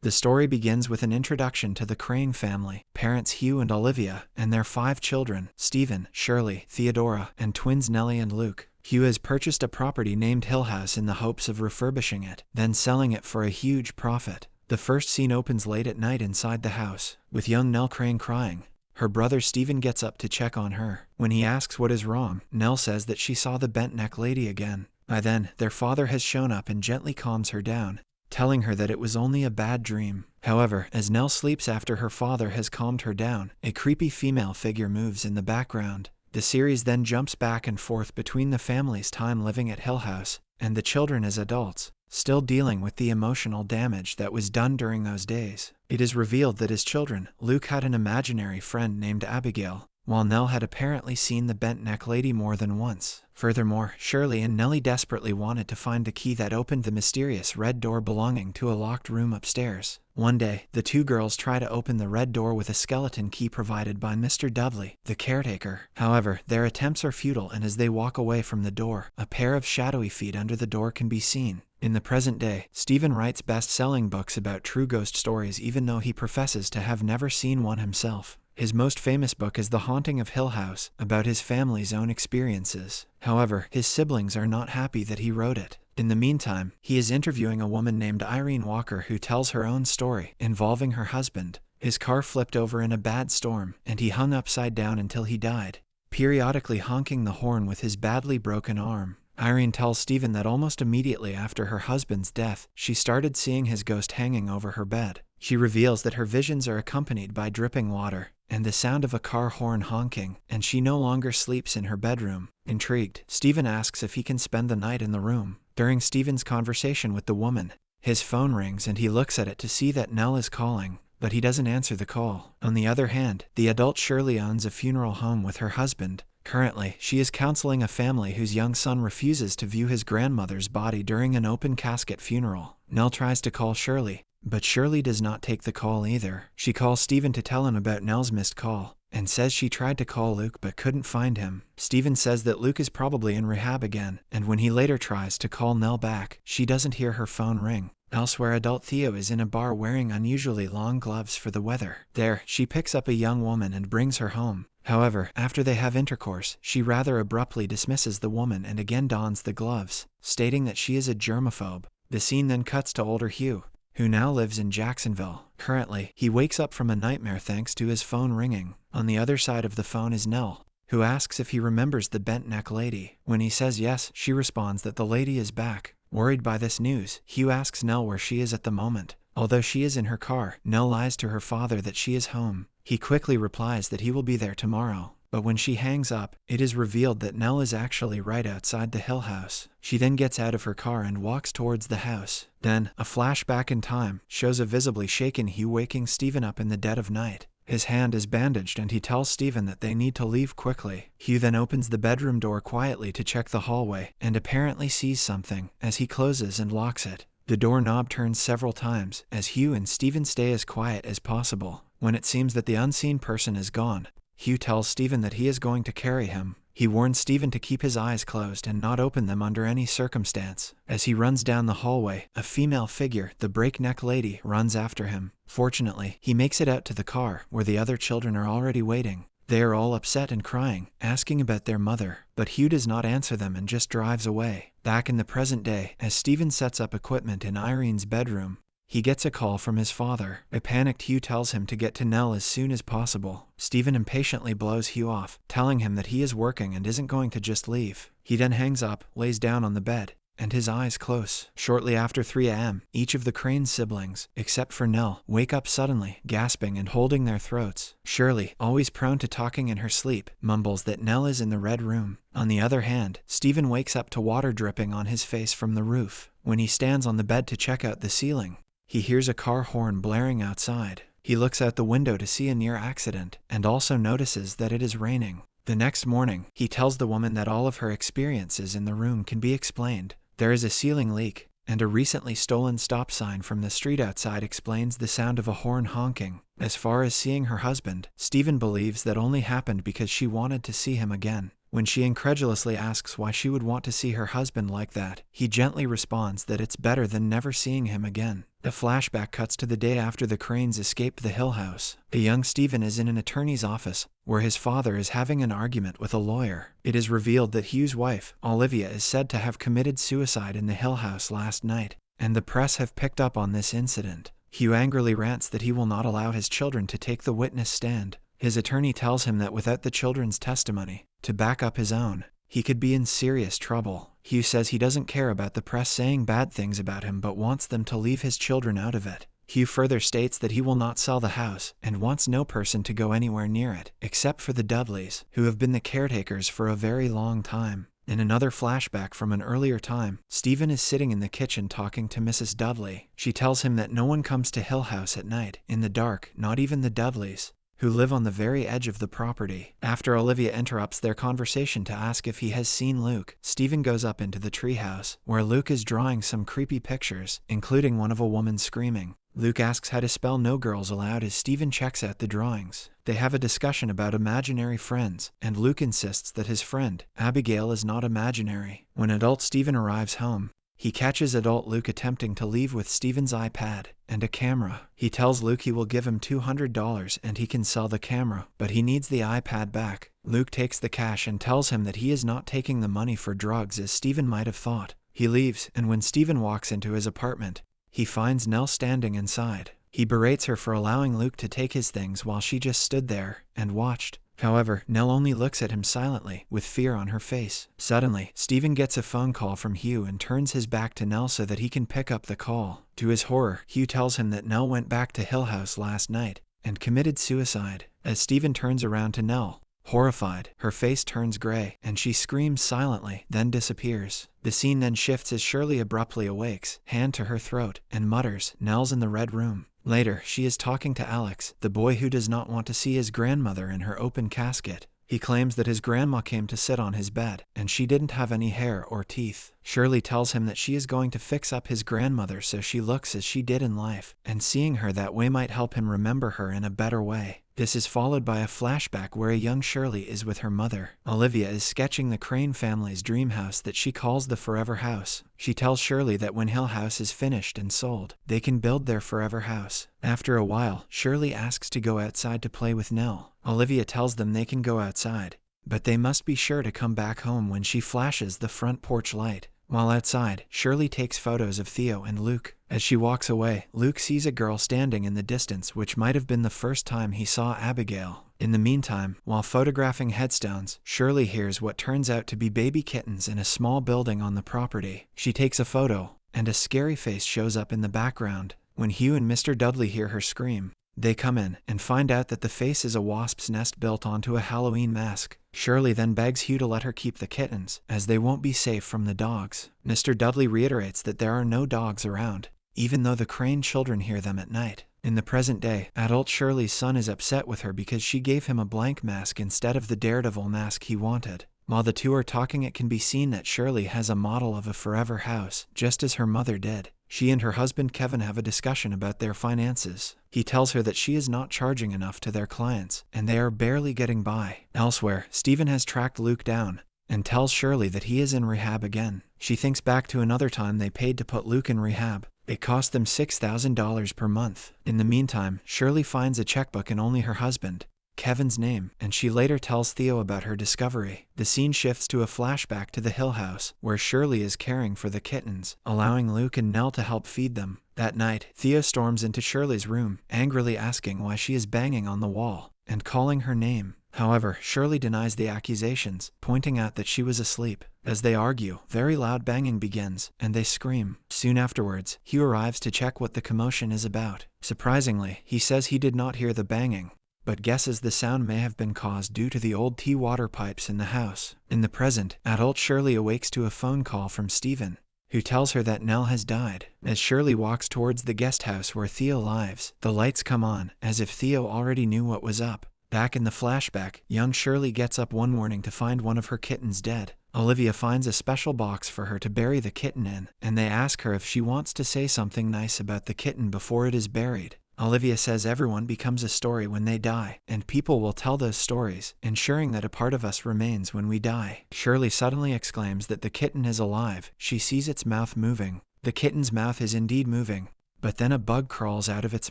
The story begins with an introduction to the Crane family, parents Hugh and Olivia, and their 5 children, Stephen, Shirley, Theodora, and twins Nellie and Luke. Hugh has purchased a property named Hill House in the hopes of refurbishing it, then selling it for a huge profit. The first scene opens late at night inside the house, with young Nell Crane crying. Her brother Stephen gets up to check on her. When he asks what is wrong, Nell says that she saw the bent neck lady again. By then, their father has shown up and gently calms her down, telling her that it was only a bad dream. However, as Nell sleeps after her father has calmed her down, a creepy female figure moves in the background. The series then jumps back and forth between the family's time living at Hill House and the children as adults, still dealing with the emotional damage that was done during those days. It is revealed that as children, Luke had an imaginary friend named Abigail, while Nell had apparently seen the bent neck lady more than once. Furthermore, Shirley and Nellie desperately wanted to find the key that opened the mysterious red door belonging to a locked room upstairs. One day, the 2 girls try to open the red door with a skeleton key provided by Mr. Dudley, the caretaker. However, their attempts are futile, and as they walk away from the door, a pair of shadowy feet under the door can be seen. In the present day, Stephen writes best-selling books about true ghost stories even though he professes to have never seen one himself. His most famous book is The Haunting of Hill House, about his family's own experiences. However, his siblings are not happy that he wrote it. In the meantime, he is interviewing a woman named Irene Walker who tells her own story involving her husband. His car flipped over in a bad storm, and he hung upside down until he died, periodically honking the horn with his badly broken arm. Irene tells Stephen that almost immediately after her husband's death, she started seeing his ghost hanging over her bed. She reveals that her visions are accompanied by dripping water and the sound of a car horn honking, and she no longer sleeps in her bedroom. Intrigued, Stephen asks if he can spend the night in the room. During Stephen's conversation with the woman, his phone rings and he looks at it to see that Nell is calling, but he doesn't answer the call. On the other hand, the adult Shirley owns a funeral home with her husband. Currently, she is counseling a family whose young son refuses to view his grandmother's body during an open casket funeral. Nell tries to call Shirley, but Shirley does not take the call either. She calls Stephen to tell him about Nell's missed call, and says she tried to call Luke but couldn't find him. Stephen says that Luke is probably in rehab again, and when he later tries to call Nell back, she doesn't hear her phone ring. Elsewhere, adult Theo is in a bar wearing unusually long gloves for the weather. There, she picks up a young woman and brings her home. However, after they have intercourse, she rather abruptly dismisses the woman and again dons the gloves, stating that she is a germaphobe. The scene then cuts to older Hugh, who now lives in Jacksonville. Currently, he wakes up from a nightmare thanks to his phone ringing. On the other side of the phone is Nell, who asks if he remembers the bent neck lady. When he says yes, she responds that the lady is back. Worried by this news, Hugh asks Nell where she is at the moment. Although she is in her car, Nell lies to her father that she is home. He quickly replies that he will be there tomorrow. But when she hangs up, it is revealed that Nell is actually right outside the Hill House. She then gets out of her car and walks towards the house. Then, a flashback in time shows a visibly shaken Hugh waking Stephen up in the dead of night. His hand is bandaged and he tells Stephen that they need to leave quickly. Hugh then opens the bedroom door quietly to check the hallway and apparently sees something as he closes and locks it. The doorknob turns several times as Hugh and Stephen stay as quiet as possible. When it seems that the unseen person is gone, Hugh tells Stephen that he is going to carry him. He warns Stephen to keep his eyes closed and not open them under any circumstance. As he runs down the hallway, a female figure, the breakneck lady, runs after him. Fortunately, he makes it out to the car, where the other children are already waiting. They are all upset and crying, asking about their mother, but Hugh does not answer them and just drives away. Back in the present day, as Stephen sets up equipment in Irene's bedroom, he gets a call from his father. A panicked Hugh tells him to get to Nell as soon as possible. Stephen impatiently blows Hugh off, telling him that he is working and isn't going to just leave. He then hangs up, lays down on the bed, and his eyes close. Shortly after 3 a.m., each of the Crane siblings, except for Nell, wake up suddenly, gasping and holding their throats. Shirley, always prone to talking in her sleep, mumbles that Nell is in the red room. On the other hand, Stephen wakes up to water dripping on his face from the roof. When he stands on the bed to check out the ceiling, he hears a car horn blaring outside. He looks out the window to see a near accident, and also notices that it is raining. The next morning, he tells the woman that all of her experiences in the room can be explained. There is a ceiling leak, and a recently stolen stop sign from the street outside explains the sound of a horn honking. As far as seeing her husband, Stephen believes that only happened because she wanted to see him again. When she incredulously asks why she would want to see her husband like that, he gently responds that it's better than never seeing him again. The flashback cuts to the day after the Cranes escaped the Hill House. A young Stephen is in an attorney's office, where his father is having an argument with a lawyer. It is revealed that Hugh's wife, Olivia, is said to have committed suicide in the Hill House last night, and the press have picked up on this incident. Hugh angrily rants that he will not allow his children to take the witness stand. His attorney tells him that without the children's testimony to back up his own, he could be in serious trouble. Hugh says he doesn't care about the press saying bad things about him but wants them to leave his children out of it. Hugh further states that he will not sell the house and wants no person to go anywhere near it, except for the Dudleys, who have been the caretakers for a very long time. In another flashback from an earlier time, Stephen is sitting in the kitchen talking to Mrs. Dudley. She tells him that no one comes to Hill House at night, in the dark, not even the Dudleys, who live on the very edge of the property. After Olivia interrupts their conversation to ask if he has seen Luke, Stephen goes up into the treehouse, where Luke is drawing some creepy pictures, including one of a woman screaming. Luke asks how to spell "no girls allowed" as Stephen checks out the drawings. They have a discussion about imaginary friends, and Luke insists that his friend, Abigail, is not imaginary. When adult Stephen arrives home, he catches adult Luke attempting to leave with Stephen's iPad and a camera. He tells Luke he will give him $200 and he can sell the camera, but he needs the iPad back. Luke takes the cash and tells him that he is not taking the money for drugs as Stephen might have thought. He leaves, and when Stephen walks into his apartment, he finds Nell standing inside. He berates her for allowing Luke to take his things while she just stood there and watched. However, Nell only looks at him silently, with fear on her face. Suddenly, Stephen gets a phone call from Hugh and turns his back to Nell so that he can pick up the call. To his horror, Hugh tells him that Nell went back to Hill House last night and committed suicide. As Stephen turns around to Nell, horrified, her face turns gray, and she screams silently, then disappears. The scene then shifts as Shirley abruptly awakes, hand to her throat, and mutters, "Nell's in the red room." Later, she is talking to Alex, the boy who does not want to see his grandmother in her open casket. He claims that his grandma came to sit on his bed, and she didn't have any hair or teeth. Shirley tells him that she is going to fix up his grandmother so she looks as she did in life, and seeing her that way might help him remember her in a better way. This is followed by a flashback where a young Shirley is with her mother. Olivia is sketching the Crane family's dream house that she calls the Forever House. She tells Shirley that when Hill House is finished and sold, they can build their forever house. After a while, Shirley asks to go outside to play with Nell. Olivia tells them they can go outside, but they must be sure to come back home when she flashes the front porch light. While outside, Shirley takes photos of Theo and Luke. As she walks away, Luke sees a girl standing in the distance, which might have been the first time he saw Abigail. In the meantime, while photographing headstones, Shirley hears what turns out to be baby kittens in a small building on the property. She takes a photo, and a scary face shows up in the background. When Hugh and Mr. Dudley hear her scream, they come in and find out that the face is a wasp's nest built onto a Halloween mask. Shirley then begs Hugh to let her keep the kittens, as they won't be safe from the dogs. Mr. Dudley reiterates that there are no dogs around, even though the Crane children hear them at night. In the present day, adult Shirley's son is upset with her because she gave him a blank mask instead of the Daredevil mask he wanted. While the two are talking, it can be seen that Shirley has a model of a forever house, just as her mother did. She and her husband Kevin have a discussion about their finances. He tells her that she is not charging enough to their clients, and they are barely getting by. Elsewhere, Stephen has tracked Luke down and tells Shirley that he is in rehab again. She thinks back to another time they paid to put Luke in rehab. It cost them $6,000 per month. In the meantime, Shirley finds a checkbook in only her husband, Kevin's name, and she later tells Theo about her discovery. The scene shifts to a flashback to the Hill House, where Shirley is caring for the kittens, allowing Luke and Nell to help feed them. That night, Theo storms into Shirley's room, angrily asking why she is banging on the wall and calling her name. However, Shirley denies the accusations, pointing out that she was asleep. As they argue, very loud banging begins, and they scream. Soon afterwards, Hugh arrives to check what the commotion is about. Surprisingly, he says he did not hear the banging, but guesses the sound may have been caused due to the old tea water pipes in the house. In the present, adult Shirley awakes to a phone call from Stephen, who tells her that Nell has died. As Shirley walks towards the guest house where Theo lives, the lights come on, as if Theo already knew what was up. Back in the flashback, young Shirley gets up one morning to find one of her kittens dead. Olivia finds a special box for her to bury the kitten in, and they ask her if she wants to say something nice about the kitten before it is buried. Olivia says everyone becomes a story when they die, and people will tell those stories, ensuring that a part of us remains when we die. Shirley suddenly exclaims that the kitten is alive. She sees its mouth moving. The kitten's mouth is indeed moving, but then a bug crawls out of its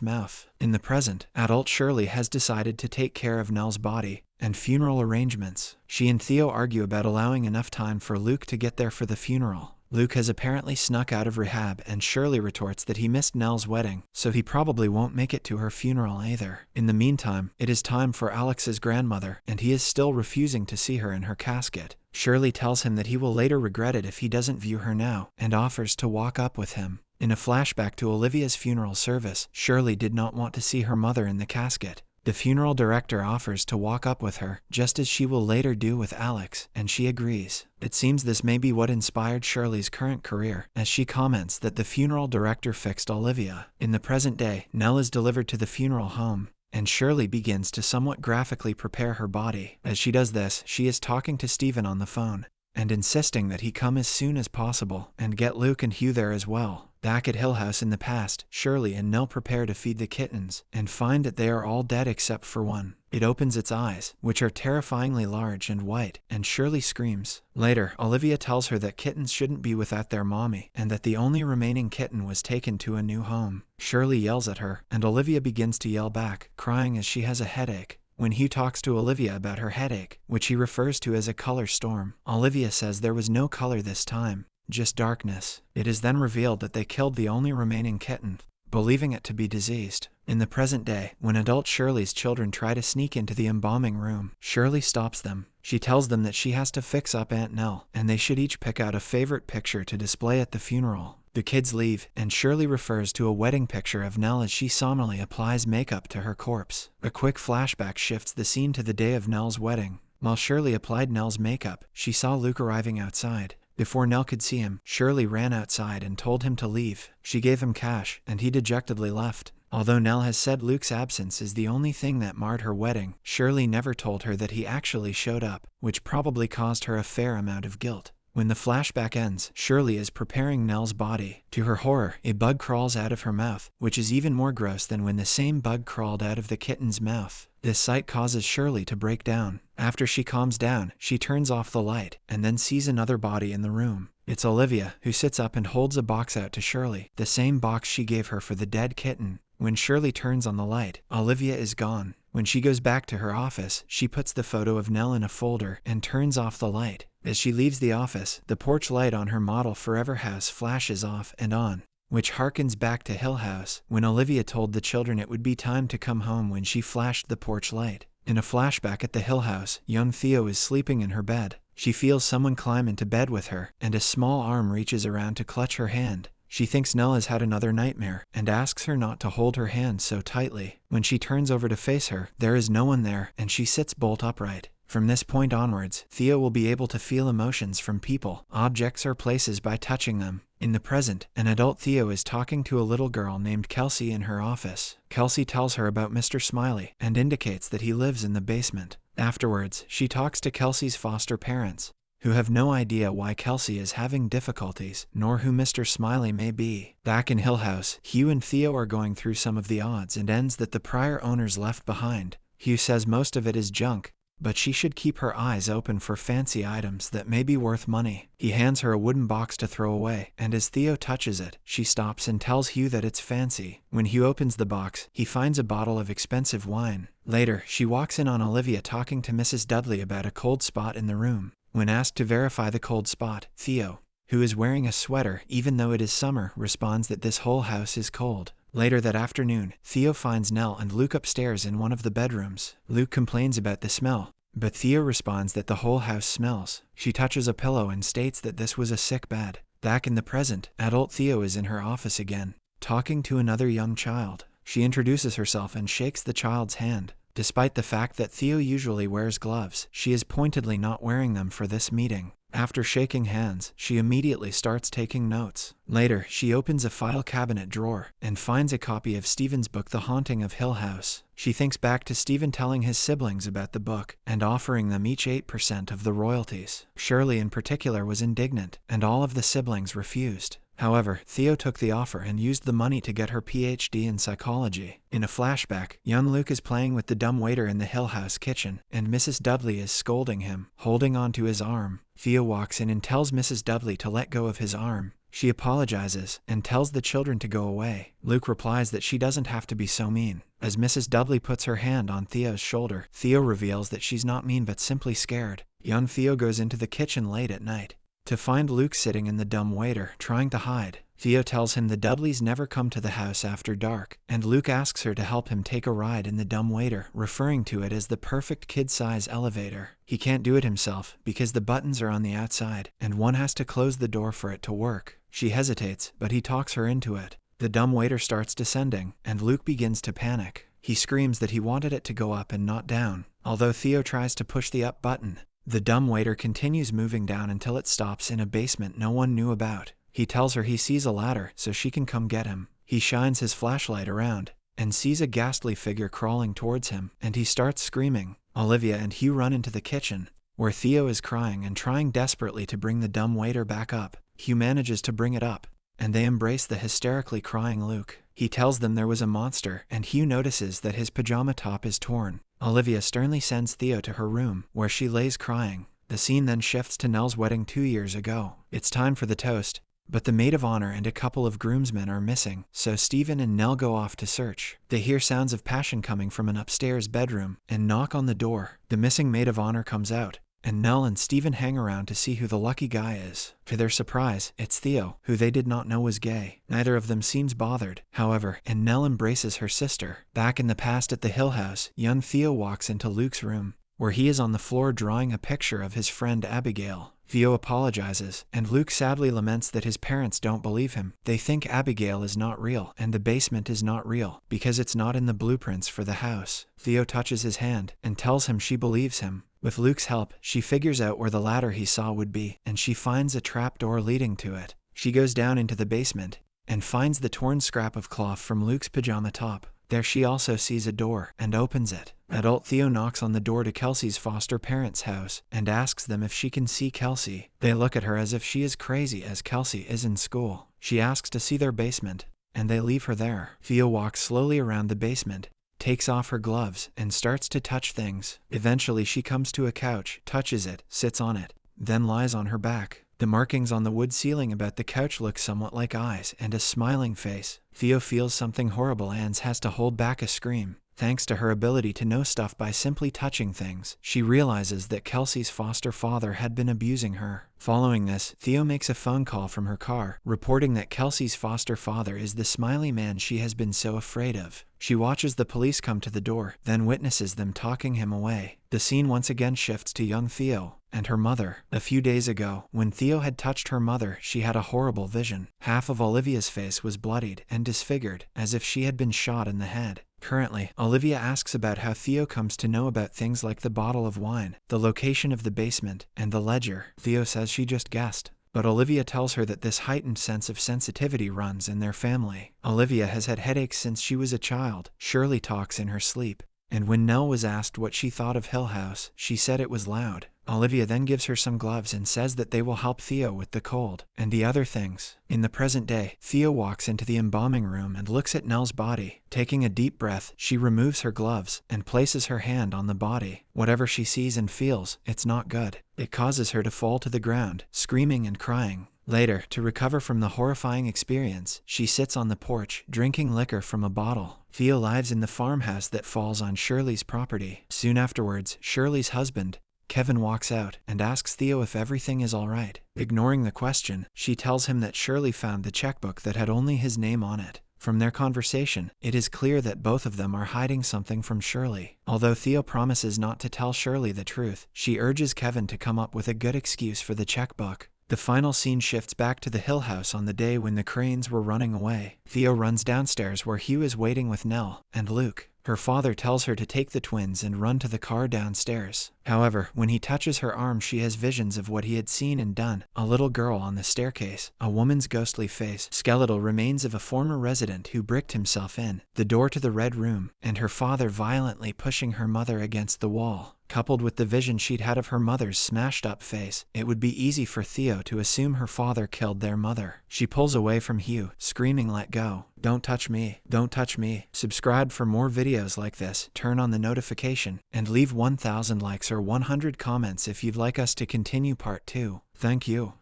mouth. In the present, adult Shirley has decided to take care of Nell's body and funeral arrangements. She and Theo argue about allowing enough time for Luke to get there for the funeral. Luke has apparently snuck out of rehab, and Shirley retorts that he missed Nell's wedding, so he probably won't make it to her funeral either. In the meantime, it is time for Alex's grandmother, and he is still refusing to see her in her casket. Shirley tells him that he will later regret it if he doesn't view her now, and offers to walk up with him. In a flashback to Olivia's funeral service, Shirley did not want to see her mother in the casket. The funeral director offers to walk up with her, just as she will later do with Alex, and she agrees. It seems this may be what inspired Shirley's current career, as she comments that the funeral director fixed Olivia. In the present day, Nell is delivered to the funeral home, and Shirley begins to somewhat graphically prepare her body. As she does this, she is talking to Stephen on the phone, and insisting that he come as soon as possible, and get Luke and Hugh there as well. Back at Hill House in the past, Shirley and Nell prepare to feed the kittens, and find that they are all dead except for one. It opens its eyes, which are terrifyingly large and white, and Shirley screams. Later, Olivia tells her that kittens shouldn't be without their mommy, and that the only remaining kitten was taken to a new home. Shirley yells at her, and Olivia begins to yell back, crying as she has a headache. When Hugh talks to Olivia about her headache, which he refers to as a color storm, Olivia says there was no color this time, just darkness. It is then revealed that they killed the only remaining kitten, believing it to be diseased. In the present day, when adult Shirley's children try to sneak into the embalming room, Shirley stops them. She tells them that she has to fix up Aunt Nell, and they should each pick out a favorite picture to display at the funeral. The kids leave, and Shirley refers to a wedding picture of Nell as she solemnly applies makeup to her corpse. A quick flashback shifts the scene to the day of Nell's wedding. While Shirley applied Nell's makeup, she saw Luke arriving outside. Before Nell could see him, Shirley ran outside and told him to leave. She gave him cash, and he dejectedly left. Although Nell has said Luke's absence is the only thing that marred her wedding, Shirley never told her that he actually showed up, which probably caused her a fair amount of guilt. When the flashback ends, Shirley is preparing Nell's body. To her horror, a bug crawls out of her mouth, which is even more gross than when the same bug crawled out of the kitten's mouth. This sight causes Shirley to break down. After she calms down, she turns off the light, and then sees another body in the room. It's Olivia, who sits up and holds a box out to Shirley, the same box she gave her for the dead kitten. When Shirley turns on the light, Olivia is gone. When she goes back to her office, she puts the photo of Nell in a folder and turns off the light. As she leaves the office, the porch light on her model Forever house flashes off and on, which harkens back to Hill House, when Olivia told the children it would be time to come home when she flashed the porch light. In a flashback at the Hill House, young Theo is sleeping in her bed. She feels someone climb into bed with her, and a small arm reaches around to clutch her hand. She thinks Nell has had another nightmare, and asks her not to hold her hand so tightly. When she turns over to face her, there is no one there, and she sits bolt upright. From this point onwards, Theo will be able to feel emotions from people, objects, or places by touching them. In the present, an adult Theo is talking to a little girl named Kelsey in her office. Kelsey tells her about Mr. Smiley, and indicates that he lives in the basement. Afterwards, she talks to Kelsey's foster parents, who have no idea why Kelsey is having difficulties, nor who Mr. Smiley may be. Back in Hill House, Hugh and Theo are going through some of the odds and ends that the prior owners left behind. Hugh says most of it is junk, but she should keep her eyes open for fancy items that may be worth money. He hands her a wooden box to throw away, and as Theo touches it, she stops and tells Hugh that it's fancy. When Hugh opens the box, he finds a bottle of expensive wine. Later, she walks in on Olivia talking to Mrs. Dudley about a cold spot in the room. When asked to verify the cold spot, Theo, who is wearing a sweater even though it is summer, responds that this whole house is cold. Later that afternoon, Theo finds Nell and Luke upstairs in one of the bedrooms. Luke complains about the smell, but Theo responds that the whole house smells. She touches a pillow and states that this was a sick bed. Back in the present, adult Theo is in her office again, talking to another young child. She introduces herself and shakes the child's hand. Despite the fact that Theo usually wears gloves, she is pointedly not wearing them for this meeting. After shaking hands, she immediately starts taking notes. Later, she opens a file cabinet drawer and finds a copy of Stephen's book The Haunting of Hill House. She thinks back to Stephen telling his siblings about the book and offering them each 8% of the royalties. Shirley in particular was indignant, and all of the siblings refused. However, Theo took the offer and used the money to get her PhD in psychology. In a flashback, young Luke is playing with the dumbwaiter in the Hill House kitchen, and Mrs. Dudley is scolding him, holding onto his arm. Theo walks in and tells Mrs. Dudley to let go of his arm. She apologizes and tells the children to go away. Luke replies that she doesn't have to be so mean. As Mrs. Dudley puts her hand on Theo's shoulder, Theo reveals that she's not mean but simply scared. Young Theo goes into the kitchen late at night to find Luke sitting in the dumbwaiter, trying to hide. Theo tells him the Dudleys never come to the house after dark, and Luke asks her to help him take a ride in the dumbwaiter, referring to it as the perfect kid-size elevator. He can't do it himself because the buttons are on the outside, and one has to close the door for it to work. She hesitates, but he talks her into it. The dumbwaiter starts descending, and Luke begins to panic. He screams that he wanted it to go up and not down. Although Theo tries to push the up button, the dumbwaiter continues moving down until it stops in a basement no one knew about. He tells her he sees a ladder so she can come get him. He shines his flashlight around and sees a ghastly figure crawling towards him, and he starts screaming. Olivia and Hugh run into the kitchen, where Theo is crying and trying desperately to bring the dumbwaiter back up. Hugh manages to bring it up, and they embrace the hysterically crying Luke. He tells them there was a monster, and Hugh notices that his pajama top is torn. Olivia sternly sends Theo to her room, where she lays crying. The scene then shifts to Nell's wedding 2 years ago. It's time for the toast, but the maid of honor and a couple of groomsmen are missing, so Stephen and Nell go off to search. They hear sounds of passion coming from an upstairs bedroom and knock on the door. The missing maid of honor comes out, and Nell and Stephen hang around to see who the lucky guy is. To their surprise, it's Theo, who they did not know was gay. Neither of them seems bothered, however, and Nell embraces her sister. Back in the past at the Hill House, young Theo walks into Luke's room, where he is on the floor drawing a picture of his friend Abigail. Theo apologizes, and Luke sadly laments that his parents don't believe him. They think Abigail is not real, and the basement is not real, because it's not in the blueprints for the house. Theo touches his hand, and tells him she believes him. With Luke's help, she figures out where the ladder he saw would be, and she finds a trapdoor leading to it. She goes down into the basement, and finds the torn scrap of cloth from Luke's pajama top. There she also sees a door, and opens it. Adult Theo knocks on the door to Kelsey's foster parents' house, and asks them if she can see Kelsey. They look at her as if she is crazy, as Kelsey is in school. She asks to see their basement, and they leave her there. Theo walks slowly around the basement, takes off her gloves, and starts to touch things. Eventually she comes to a couch, touches it, sits on it, then lies on her back. The markings on the wood ceiling about the couch look somewhat like eyes and a smiling face. Theo feels something horrible and has to hold back a scream. Thanks to her ability to know stuff by simply touching things, she realizes that Kelsey's foster father had been abusing her. Following this, Theo makes a phone call from her car, reporting that Kelsey's foster father is the smiley man she has been so afraid of. She watches the police come to the door, then witnesses them talking him away. The scene once again shifts to young Theo and her mother. A few days ago, when Theo had touched her mother, she had a horrible vision. Half of Olivia's face was bloodied and disfigured, as if she had been shot in the head. Currently, Olivia asks about how Theo comes to know about things like the bottle of wine, the location of the basement, and the ledger. Theo says she just guessed, but Olivia tells her that this heightened sense of sensitivity runs in their family. Olivia has had headaches since she was a child. Shirley talks in her sleep, and when Nell was asked what she thought of Hill House, she said it was loud. Olivia then gives her some gloves and says that they will help Theo with the cold and the other things. In the present day, Theo walks into the embalming room and looks at Nell's body. Taking a deep breath, she removes her gloves and places her hand on the body. Whatever she sees and feels, it's not good. It causes her to fall to the ground, screaming and crying. Later, to recover from the horrifying experience, she sits on the porch, drinking liquor from a bottle. Theo lives in the farmhouse that falls on Shirley's property. Soon afterwards, Shirley's husband, Kevin, walks out and asks Theo if everything is all right. Ignoring the question, she tells him that Shirley found the checkbook that had only his name on it. From their conversation, it is clear that both of them are hiding something from Shirley. Although Theo promises not to tell Shirley the truth, she urges Kevin to come up with a good excuse for the checkbook. The final scene shifts back to the Hill House on the day when the Cranes were running away. Theo runs downstairs where Hugh is waiting with Nell and Luke. Her father tells her to take the twins and run to the car downstairs. However, when he touches her arm, she has visions of what he had seen and done. A little girl on the staircase, a woman's ghostly face, skeletal remains of a former resident who bricked himself in, the door to the red room, and her father violently pushing her mother against the wall. Coupled with the vision she'd had of her mother's smashed-up face, it would be easy for Theo to assume her father killed their mother. She pulls away from Hugh, screaming, "Let go. Don't touch me. Don't touch me." Subscribe for more videos like this, turn on the notification, and leave 1,000 likes or 100 comments if you'd like us to continue part 2. Thank you.